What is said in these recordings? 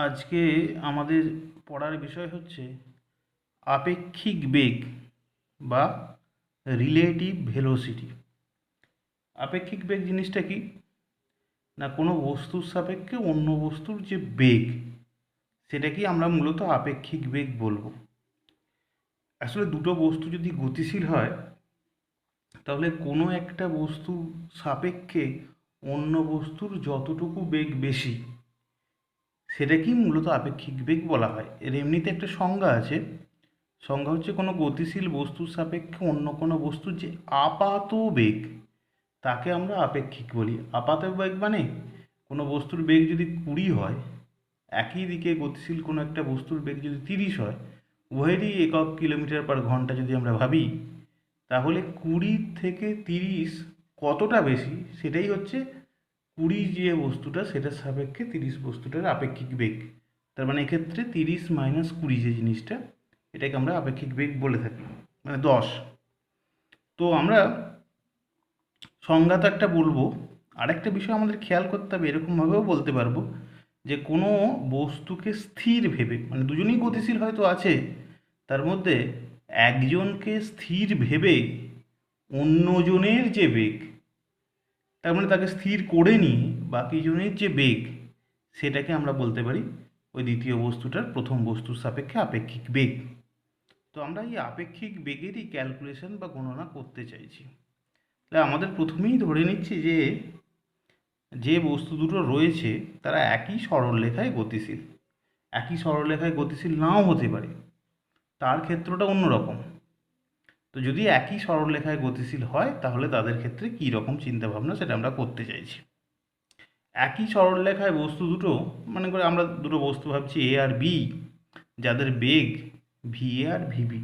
আজকে আমাদের পড়ার বিষয় হচ্ছে আপেক্ষিক বেগ বা রিলেটিভ ভেলোসিটি। আপেক্ষিক বেগ জিনিসটা কি না, কোনো বস্তুর সাপেক্ষে অন্য বস্তুর যে বেগ সেটাকে আমরা মূলত আপেক্ষিক বেগ বলবো। আসলে দুটো বস্তু যদি গতিশীল হয় তাহলে কোনো একটা বস্তুর সাপেক্ষে অন্য বস্তুর যতটুকু বেগ বেশি সেটাকেই মূলত আপেক্ষিক বেগ বলা হয়। এর এমনিতে একটা সংজ্ঞা আছে। সংজ্ঞা হচ্ছে কোনো গতিশীল বস্তুর সাপেক্ষে অন্য কোনো বস্তুর যে আপাত বেগ তাকে আমরা আপেক্ষিক বলি। আপাত বেগ মানে কোনো বস্তুর বেগ যদি 20 হয়, একই দিকে গতিশীল কোনো একটা বস্তুর বেগ যদি 30 হয়, উভয়েরই একক কিলোমিটার পার ঘন্টা যদি আমরা ভাবি, তাহলে 20 থেকে 30 কতটা বেশি সেটাই হচ্ছে 20 যে বস্তুটা সেটার সাপেক্ষে 30 বস্তুটার আপেক্ষিক বেগ। তার মানে এক্ষেত্রে 30 মাইনাস 20 যে জিনিসটা, এটাকে আমরা আপেক্ষিক বেগ বলে থাকি, মানে 10। তো আমরা সংজ্ঞা তো একটা বলবো, আরেকটা বিষয় আমাদের খেয়াল করতে হবে, এরকমভাবেও বলতে পারবো যে কোনো বস্তুকে স্থির ভেবে, মানে দুজনেই গতিশীল হয়তো আছে, তার মধ্যে একজনকে স্থির ভেবে অন্যজনের যে বেগ, তার মানে তাকে স্থির করে নিয়ে বাকি জনের যে বেগ সেটাকে আমরা বলতে পারি ওই দ্বিতীয় বস্তুটার প্রথম বস্তুর সাপেক্ষে আপেক্ষিক বেগ। তো আমরা এই আপেক্ষিক বেগেরই ক্যালকুলেশন বা গণনা করতে চাইছি। তাহলে আমাদের প্রথমেই ধরে নিচ্ছি যে যে বস্তু দুটো রয়েছে তারা একই সরলরেখায় গতিশীল। একই সরলরেখায় গতিশীল নাও হতে পারে, তার ক্ষেত্রটা অন্যরকম। তো যদি একই সরলরেখায় গতিশীল হয় তাহলে তাদের ক্ষেত্রে কী রকম চিন্তাভাবনা সেটা আমরা করতে চাইছি। একই সরলরেখায় বস্তু দুটো, মনে করে আমরা দুটো বস্তু ভাবছি এ আর বি, যাদের বেগ ভি এ আর ভিবি।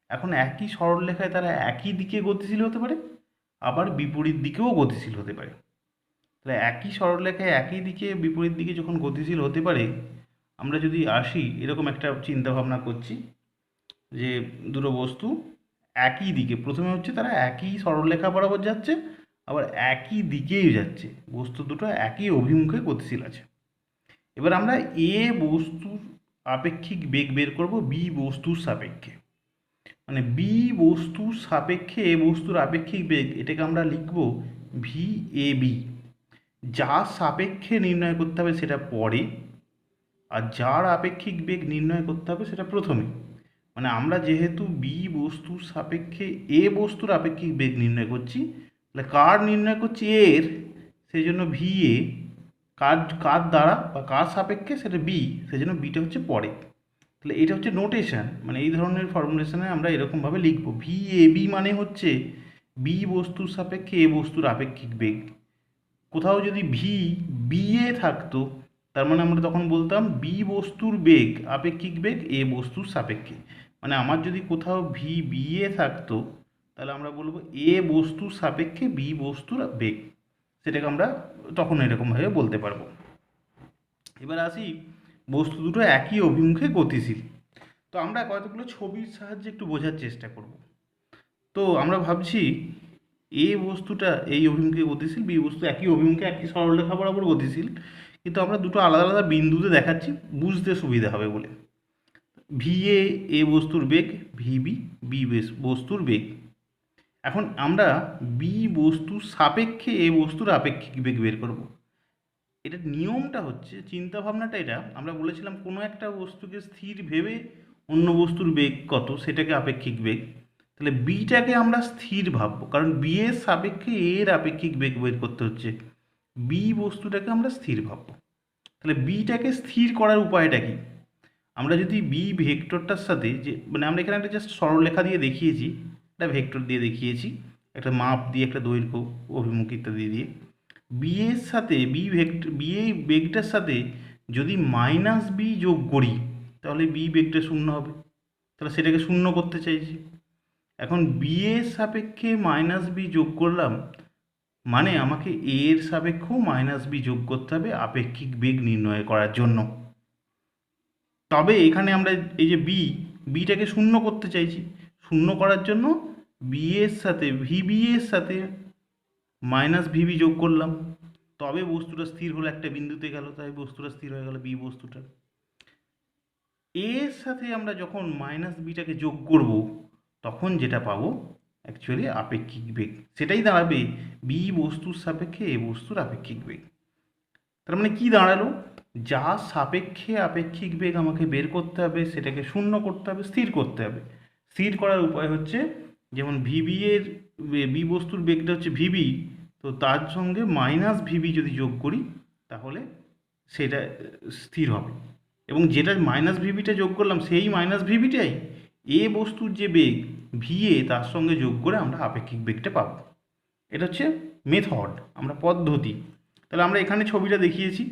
এখন একই সরলরেখায় তারা একই দিকে গতিশীল হতে পারে, আবার বিপরীত দিকেও গতিশীল হতে পারে। তাহলে একই সরলরেখায় একই দিকে বিপরীত দিকে যখন গতিশীল হতে পারে, আমরা যদি আসি এরকম একটা চিন্তা ভাবনা করছি যে দুটো বস্তু একই দিকে, প্রথমে হচ্ছে তারা একই সরলরেখা বরাবর যাচ্ছে, আবার একই দিকেই যাচ্ছে, বস্তু দুটো একই অভিমুখে গতিশীল আছে। এবার আমরা এ বস্তুর আপেক্ষিক বেগ বের করব বি বস্তুর সাপেক্ষে, মানে বি বস্তুর সাপেক্ষে এ বস্তুর আপেক্ষিক বেগ, এটাকে আমরা লিখব ভি এ বি। যার সাপেক্ষে নির্ণয় করতে হবে সেটা পরে, আর যার আপেক্ষিক বেগ নির্ণয় করতে হবে সেটা প্রথমে। মানে আমরা যেহেতু বি বস্তুর সাপেক্ষে এ বস্তুর আপেক্ষিক বেগ নির্ণয় করছি, তাহলে কার নির্ণয় করছি এর, সেই জন্য ভি এ, কার কার দ্বারা বা কার সাপেক্ষে সেটা বি, সেই জন্য বিটা হচ্ছে পরে। তাহলে এটা হচ্ছে নোটেশন, মানে এই ধরনের ফর্মুলেশনে আমরা এরকমভাবে লিখব ভি এ বি মানে হচ্ছে বি বস্তুর সাপেক্ষে এ বস্তুর আপেক্ষিক বেগ। কোথাও যদি ভি বি এ থাকতো তার মানে আমরা তখন বলতাম বি বস্তুর বেগ আপেক্ষিক বেগ এ বস্তুর সাপেক্ষে। মানে আমার যদি কোথাও ভি বি এ থাকতো তাহলে আমরা বলবো এ বস্তুর সাপেক্ষে বি বস্তুর বেগ, সেটাকে আমরা তখন এরকমভাবে বলতে পারবো। এবার আসি বস্তু দুটো একই অভিমুখে গতিশীল। তো আমরা কতগুলো ছবির সাহায্যে একটু বোঝার চেষ্টা করব। তো আমরা ভাবছি এ বস্তুটা এই অভিমুখে গতিশীল, বি বস্তু একই অভিমুখে একই সরলরেখা বরাবর গতিশীল, কিন্তু আমরা দুটো আলাদা আলাদা বিন্দুতে দেখাচ্ছি বুঝতে সুবিধা হবে বলে। ভি এ এ বস্তুর বেগ, ভিবি বি বস্তুর বেগ। এখন আমরা বি বস্তুর সাপেক্ষে এ বস্তুর আপেক্ষিক বেগ বের করব। এটার নিয়মটা হচ্ছে, চিন্তা ভাবনাটা এটা, আমরা বলেছিলাম কোনো একটা বস্তুকে স্থির ভেবে অন্য বস্তুর বেগ কত সেটাকে আপেক্ষিক বেগ। তাহলে বিটাকে আমরা স্থির ভাববো, কারণ বি এর সাপেক্ষে এর আপেক্ষিক বেগ বের করতে হচ্ছে, বি বস্তুটাকে আমরা স্থির ভাববো। তাহলে বিটাকে স্থির করার উপায়টা কি? আমরা যদি বি ভেক্টরটার সাথে, যে মানে আমরা এখানে একটা জাস্ট সরলরেখা দিয়ে দেখিয়েছি, একটা ভেক্টর দিয়ে দেখিয়েছি, একটা মাপ দিয়ে, একটা দৈর্ঘ্য অভিমুখ ইত্যাদি দিয়ে, বি এর সাথে বি ভেক্টর বি এই বেগটার সাথে যদি মাইনাস বি যোগ করি তাহলে বি বেগটা শূন্য হবে। তাহলে সেটাকে শূন্য করতে চাইছি। এখন বি এর সাপেক্ষে মাইনাস বি যোগ করলাম, মানে আমাকে এ এর সাপেক্ষেও মাইনাস বি যোগ করতে হবে আপেক্ষিক বেগ নির্ণয় করার জন্য। তবে এখানে আমরা এই যে বিটাকে শূন্য করতে চাইছি, শূন্য করার জন্য বি এর সাথে ভিবি এর সাথে মাইনাস ভিবি যোগ করলাম, তবে বস্তুটা স্থির হলো, একটা বিন্দুতে গেল, তাই বস্তুটা স্থির হয়ে গেল বি বস্তুটা। এর সাথে আমরা যখন মাইনাস বিটাকে যোগ করব তখন যেটা পাবো অ্যাকচুয়ালি আপেক্ষিক বেগ, সেটাই দাঁড়াবে বি বস্তুর সাপেক্ষে এ বস্তুর আপেক্ষিক বেগ। তার মানে কি দাঁড়ালো, যার সাপেক্ষে আপেক্ষিক বেগ আমাকে বের করতে হবে সেটাকে শূন্য করতে হবে, স্থির করতে হবে। স্থির করার উপায় হচ্ছে, যেমন ভিবি এর বি বস্তুর বেগটা হচ্ছে ভিবি, তো তার সঙ্গে মাইনাস ভিবি যদি যোগ করি তাহলে সেটা স্থির হবে। এবং যেটা মাইনাস ভিবিটা যোগ করলাম সেই মাইনাস ভিবিটাই এ বস্তুর যে বেগ ভিএ তার সঙ্গে যোগ করে আমরা আপেক্ষিক বেগটা পাবো। এটা হচ্ছে মেথড, আমরা পদ্ধতি। তাহলে আমরা এখানে ছবিটা দেখিয়েছি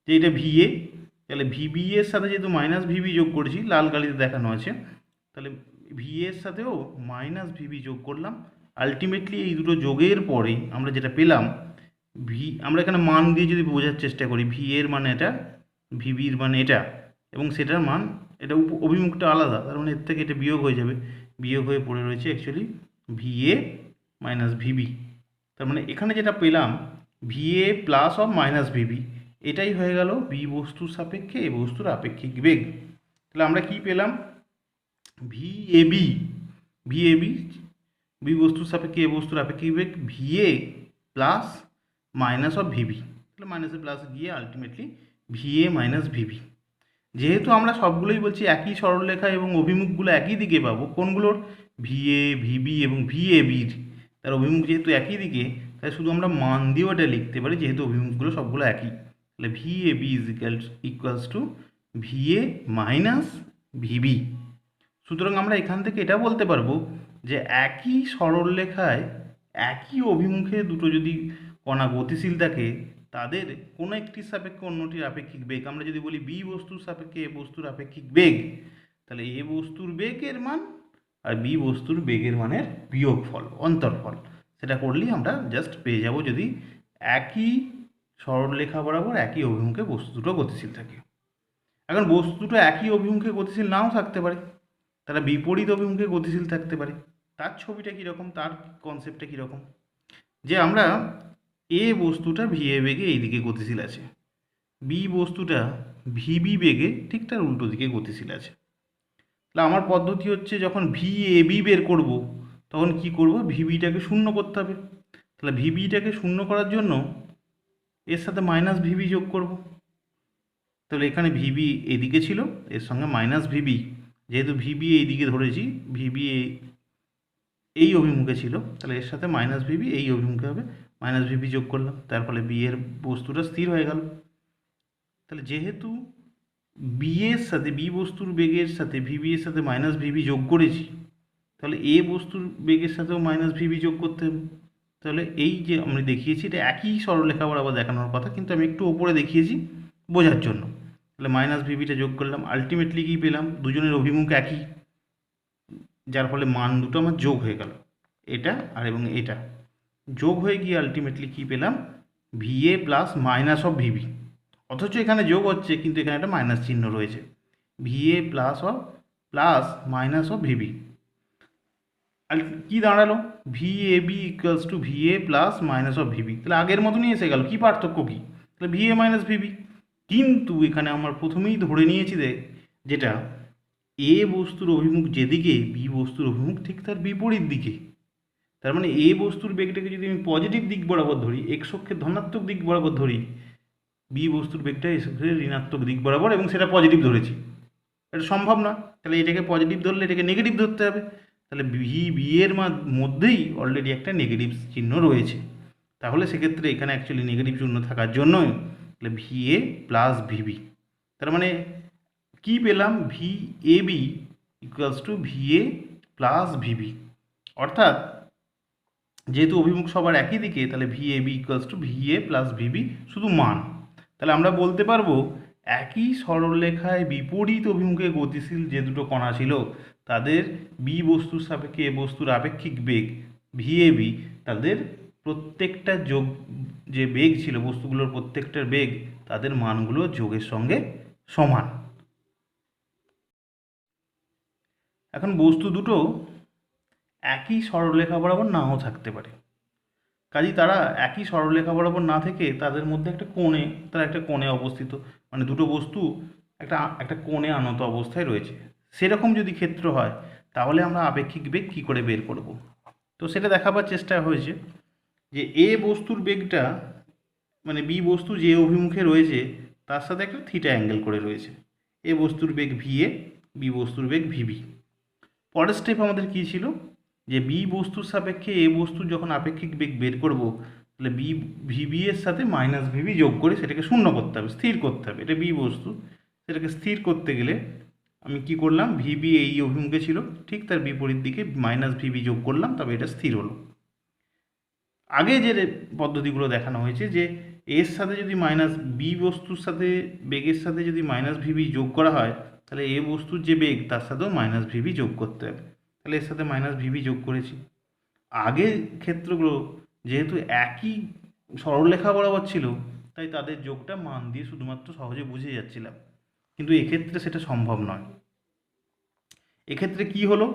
যে এটা ভিএ, তাহলে ভিবি এর সাথে যেহেতু মাইনাস ভিবি যোগ করেছি, লাল কালিতে দেখানো আছে, তাহলে ভিএ এর সাথেও মাইনাস ভিবি যোগ করলাম। আলটিমেটলি এই দুটো যোগের পরে আমরা যেটা পেলাম, আমরা এখানে মান দিয়ে যদি বোঝার চেষ্টা করি, ভি এর মানে এটা, ভিবির মানে এটা, এবং সেটার মান এটা অভিমুখটা আলাদা, তার মানে এর থেকে এটা বিয়োগ হয়ে যাবে, বিয়োগ হয়ে পড়ে রয়েছে অ্যাকচুয়ালি ভিএ মাইনাস ভিবি। তার মানে এখানে যেটা পেলাম VA plus of minus VB, এটাই হয়ে গেল বি বস্তুর সাপেক্ষে এ বস্তুর আপেক্ষিক বেগ। তাহলে আমরা কি পেলাম, ভিএবি, ভিএবি বি বস্তুর সাপেক্ষে এ বস্তুর আপেক্ষিক বেগ VA plus minus of VB, তাহলে মাইনাসে প্লাস গিয়ে আলটিমেটলি ভিএ মাইনাস ভিবি। যেহেতু আমরা সবগুলোই বলছি একই সরলরেখা এবং অভিমুখগুলো একই দিকে পাবো, কোনগুলোর, ভিএ ভিবি এবং ভিএবির, তার অভিমুখ যেহেতু একই দিকে, তাই শুধু আমরা মান দিয়েও এটা লিখতে পারি যেহেতু অভিমুখগুলো সবগুলো একই। তাহলে VAB is equals to VA minus VB. সুতরাং আমরা এখান থেকে এটা বলতে পারবো যে একই সরলরেখায় একই অভিমুখে দুটো যদি কণা গতিশীল থাকে, তাদের কোনো একটির সাপেক্ষে অন্যটির আপেক্ষিক বেগ, আমরা যদি বলি বি বস্তুর সাপেক্ষে এ বস্তুর আপেক্ষিক বেগ, তাহলে এ বস্তুর বেগের মান আর বি বস্তুর বেগের মানের বিয়োগফল, অন্তরফল, সেটা করলেই আমরা জাস্ট পেয়ে যাব যদি একই সরলরেখা বরাবর একই অভিমুখে বস্তু দুটো গতিশীল থাকে। এখন বস্তু দুটো একই অভিমুখে গতিশীল নাও থাকতে পারে, তারা বিপরীত অভিমুখে গতিশীল থাকতে পারে। তার ছবিটা কীরকম, তার কনসেপ্টটা কীরকম, যে আমরা এ বস্তুটা ভিএ বেগে এইদিকে গতিশীল আছে, বি বস্তুটা ভিবি বেগে ঠিক তার উল্টো দিকে গতিশীল আছে। তাহলে আমার পদ্ধতি হচ্ছে যখন ভিএবি বের করব তখন কি করব, ভিবিটাকে শূন্য করতে হবে। তাহলে ভিবিটাকে শূন্য করার জন্য এর সাথে মাইনাস ভিবি যোগ করব। তাহলে এখানে ভিবি এদিকে ছিল, এর সঙ্গে মাইনাস ভিবি, যেহেতু ভিবি এইদিকে ধরেছি, ভিবি এই অভিমুখে ছিল, তাহলে এর সাথে মাইনাস ভিবি এই অভিমুখে হবে, মাইনাস ভিবি যোগ করলাম, তার ফলে বি এর বস্তুটা স্থির হয়ে গেল। তাহলে যেহেতু বি এর সাথে বি বস্তুর বেগের সাথে ভিবি এর সাথে মাইনাস ভিবি যোগ করেছি, তাহলে এ বস্তুর বেগের সাথেও মাইনাস ভিবি যোগ করতে হবে। তাহলে এই যে আমি দেখিয়েছি এটা একই সরলরেখা বরাবর দেখানোর কথা, কিন্তু আমি একটু ওপরে দেখিয়েছি বোঝার জন্য। তাহলে মাইনাস ভিবিটা যোগ করলাম, আলটিমেটলি কী পেলাম, দুজনের অভিমুখ একই, যার ফলে মান দুটো আমার যোগ হয়ে গেল, এটা আর এবং এটা যোগ হয়ে গিয়ে আলটিমেটলি কী পেলাম, VA plus minus of VB. অথচ এখানে যোগ হচ্ছে কিন্তু এখানে একটা মাইনাস চিহ্ন রয়েছে, VA plus minus of VB. আর কী দাঁড়ালো, VAB equals to VA plus minus of VB. তাহলে আগের মতনই এসে গেল, কী পার্থক্য কী, তাহলে ভিএ মাইনাস ভিবি। কিন্তু এখানে আমার প্রথমেই ধরে নিয়েছি যেটা এ বস্তুর অভিমুখ যেদিকে বি বস্তুর অভিমুখ ঠিক তার বিপরীত দিকে। তার মানে এ বস্তুর বেগটাকে যদি আমি পজিটিভ দিক বরাবর ধরি, এক্স অক্ষের ধনাত্মক দিক বরাবর ধরি, বি বস্তুর বেগটা এস অক্ষের ঋণাত্মক দিক বরাবর, এবং সেটা পজিটিভ ধরেছি, এটা সম্ভব না। তাহলে এটাকে পজিটিভ ধরলে এটাকে নেগেটিভ ধরতে হবে। তাহলে বি এর মধ্যেই অলরেডি একটা নেগেটিভ চিহ্ন রয়েছে, তাহলে সেক্ষেত্রে এখানে অ্যাকচুয়ালি নেগেটিভ চিহ্ন থাকার জন্যই তাহলে ভিএ প্লাস ভিবি। তার মানে কি পেলাম, VAB equals to VA plus VB, অর্থাৎ যেহেতু অভিমুখ সবার একই দিকে, তাহলে VAB equals to VA plus VB, শুধু মান। তাহলে আমরা বলতে পারবো একই সরলরেখায় বিপরীত অভিমুখে গতিশীল যে দুটো কণা ছিল তাদের বি বস্তুর সাপেক্ষে এ বস্তুর আপেক্ষিক বেগ ভিএবি, তাদের প্রত্যেকটা যোগ যে বেগ ছিল বস্তুগুলোর প্রত্যেকটার বেগ, তাদের মানগুলো যোগের সঙ্গে সমান। এখন বস্তু দুটো একই সরলরেখা বরাবর নাও থাকতে পারে, কাজেই তারা একই সরলরেখা বরাবর না থেকে তাদের মধ্যে তারা একটা কোণে অবস্থিত, মানে দুটো বস্তু একটা কোণে আনত অবস্থায় রয়েছে। সেরকম যদি ক্ষেত্র হয় তাহলে আমরা আপেক্ষিক বেগ কী করে বের করব? তো সেটা দেখাবার চেষ্টা হয়েছে যে এ বস্তুর বেগটা, মানে বি বস্তু যে অভিমুখে রয়েছে তার সাথে একটা থিটা অ্যাঙ্গেল করে রয়েছে। এ বস্তুর বেগ ভিএ, বি বস্তুর বেগ ভিবি। পরের স্টেপ আমাদের কী ছিল, যে বি বস্তুর সাপেক্ষে এ বস্তুর যখন আপেক্ষিক বেগ বের করব, তাহলে ভিবি এর সাথে মাইনাস ভিবি যোগ করে সেটাকে শূন্য করতে হবে, স্থির করতে হবে। এটা বি বস্তু, সেটাকে স্থির করতে গেলে আমি কি করলাম, ভিবি এই অভিমুখে ছিল, ঠিক তার বিপরীত দিকে মাইনাস ভিবি যোগ করলাম, তবে এটা স্থির হলো। আগে যে পদ্ধতিগুলো দেখানো হয়েছে যে এর সাথে যদি মাইনাস বি বস্তুর সাথে বেগের সাথে যদি মাইনাস ভিবি যোগ করা হয়, তাহলে এ বস্তুর যে বেগ তার সাথেও মাইনাস ভিবি যোগ করতে হবে। তাহলে এর সাথে মাইনাস ভিবি যোগ করেছি। আগের ক্ষেত্রগুলো যেহেতু একই সরলরেখা বরাবর ছিল, তাই তাদের যোগটা মান দিয়ে শুধুমাত্র সহজে বুঝে যাচ্ছিলাম, কিন্তু এক্ষেত্রে সেটা সম্ভব নয়। এক্ষেত্রে কি হলো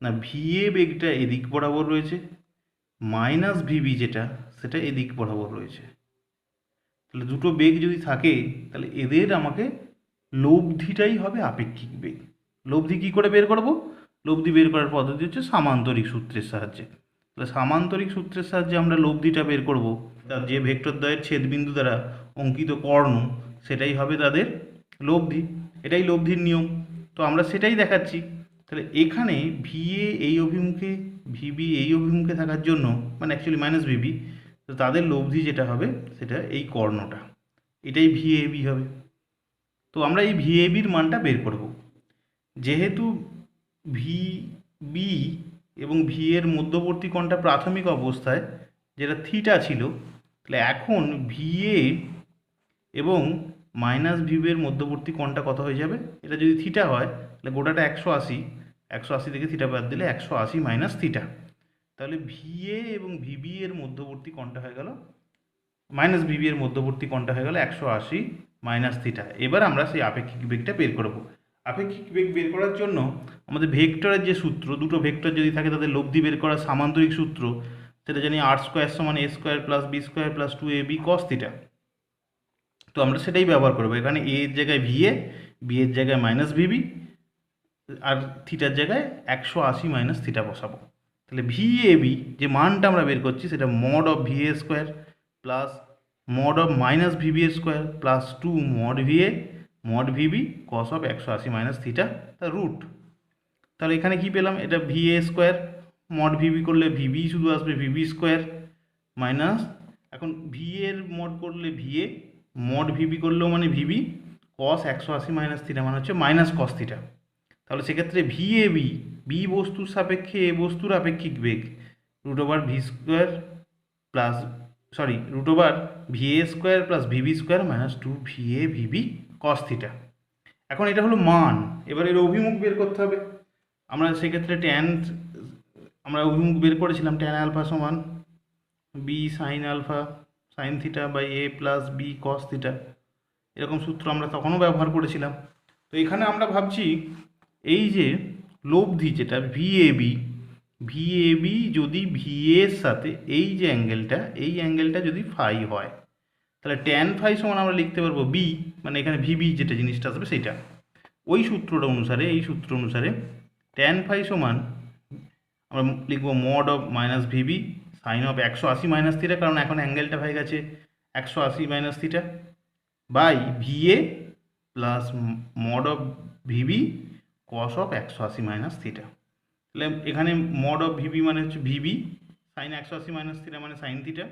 না, ভিএ বেগটা এদিক বরাবর রয়েছে, মাইনাস ভিবি যেটা সেটা এদিক বরাবর রয়েছে। তাহলে দুটো বেগ যদি থাকে তাহলে এদের আমাকে লব্ধিটাই হবে আপেক্ষিক বেগ। লব্ধি কি করে বের করব? লব্ধি বের করার পদ্ধতি হচ্ছে সামান্তরিক সূত্রের সাহায্যে। তাহলে সামান্তরিক সূত্রের সাহায্যে আমরা লব্ধিটা বের করব, তার যে ভেক্টরদ্বয়ের ছেদবিন্দু দ্বারা অঙ্কিত কর্ণ সেটাই হবে তাদের লব্ধি। এটাই লব্ধির নিয়ম, তো আমরা সেটাই দেখাচ্ছি। তাহলে এখানে ভিএ এই অভিমুখে, ভিবি এই অভিমুখে থাকার জন্য, মানে অ্যাকচুয়ালি মাইনাস ভিবি, তো তাদের লব্ধি যেটা হবে সেটা এই কর্ণটা, এটাই ভিএবি হবে। তো আমরা এই ভিএবির মানটা বের করব। যেহেতু ভিবি এবং ভি এর মধ্যবর্তী কোণটা প্রাথমিক অবস্থায় যেটা থিটা ছিল, তাহলে এখন ভিএ এবং মাইনাস ভিবের মধ্যবর্তী কোণটা কত হয়ে যাবে? এটা যদি থিটা হয় তাহলে গোটাটা 180 থেকে থিটা বাদ দিলে 180 মাইনাস থিটা। তাহলে ভিএ এবং ভিবি এর মধ্যবর্তী কোণটা হয়ে গেল, মাইনাস ভিবি এর মধ্যবর্তী কোণটা হয়ে গেল 180 মাইনাস থিটা। এবার আমরা সেই আপেক্ষিক বেগটা বের করব। আপেক্ষিক বেগ বের করার জন্য আমাদের ভেক্টরের যে সূত্র, দুটো ভেক্টর যদি থাকে তাদের লব্ধি বের করার সামান্তরিক সূত্র, সেটা জানি আর স্কোয়ার সমান A square plus B square plus 2ab cos theta. তো আমরা সেটাই ব্যবহার করবো। এখানে এ এর জায়গায় ভিএ, বি এর জায়গায় মাইনাস ভিবি, আর থিটার জায়গায় 180 মাইনাস থিটা বসাবো। তাহলে ভিএবি যে মানটা আমরা বের করছি সেটা mod of VA square plus mod of minus VB square plus 2 mod VA mod VB cos of 180 minus theta তার রুট। তাহলে এখানে কি পেলাম, এটা ভিএ স্কোয়ার, মড ভিবি করলে ভিবি শুধু আসবে ভিবি স্কোয়ার, মাইনাস এখন ভিএ এর মড করলে ভিএ, মড ভিবি করলেও মানে ভিবি, কস 180 মাইনাস থিটা মানে হচ্ছে মাইনাস কস থিটা। তাহলে সেক্ষেত্রে ভিএবি, বি বস্তুর সাপেক্ষে এ বস্তুর আপেক্ষিক বেগ root over V square plus root over VA square plus VB square minus 2 VA VB cos theta. এখন এটা হলো মান, এবার এর অভিমুখ বের করতে হবে। আমরা সেক্ষেত্রে আমরা অভিমুখ বের করেছিলাম ট্যান আলফা সমান B sine alpha sine theta by A plus B cos theta, এরকম সূত্র আমরা তখনও ব্যবহার করেছিলাম। তো এখানে আমরা ভাবছি এই যে লব্ধি যেটা ভিএবি যদি ভিএর সাথে এই যে অ্যাঙ্গেলটা, এই অ্যাঙ্গেলটা যদি ফাই হয়, তাহলে ট্যান ফাই সমান আমরা লিখতে পারবো বি, মানে এখানে ভিবি যেটা জিনিসটা আসবে সেইটা, ওই সূত্রটা অনুসারে, এই সূত্র অনুসারে ট্যান ফাই সমান আমরা লিখবো mod of minus VB sine of 180 minus theta, কারণ এখন অ্যাঙ্গেলটা হয়ে গেছে 180 minus theta, by VA plus mod of VB cos of 180 minus theta. তাহলে এখানে মড অফ ভিবি মানে হচ্ছে ভিবি সাইন 180 মাইনাস থিটা মানে sine theta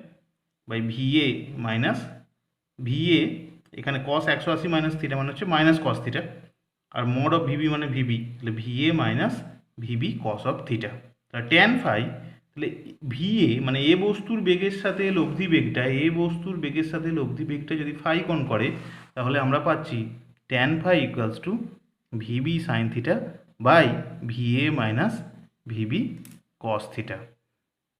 by VA minus VA, এখানে কস 180 মাইনাস থিটা মানে হচ্ছে মাইনাস কস থিটা, আর mod of VB মানে ভিবি, তাহলে VA minus VB cos of theta. তাহলে ট্যান ফাই, তাহলে ভিএ মানে এ বস্তুর বেগের সাথে লব্ধি বেগটা, এ বস্তুর বেগের সাথে লব্ধি বেগটা যদি ফাই কোণ করে, তাহলে আমরা পাচ্ছি tan phi equals to VB sine theta by VA minus VB cos theta.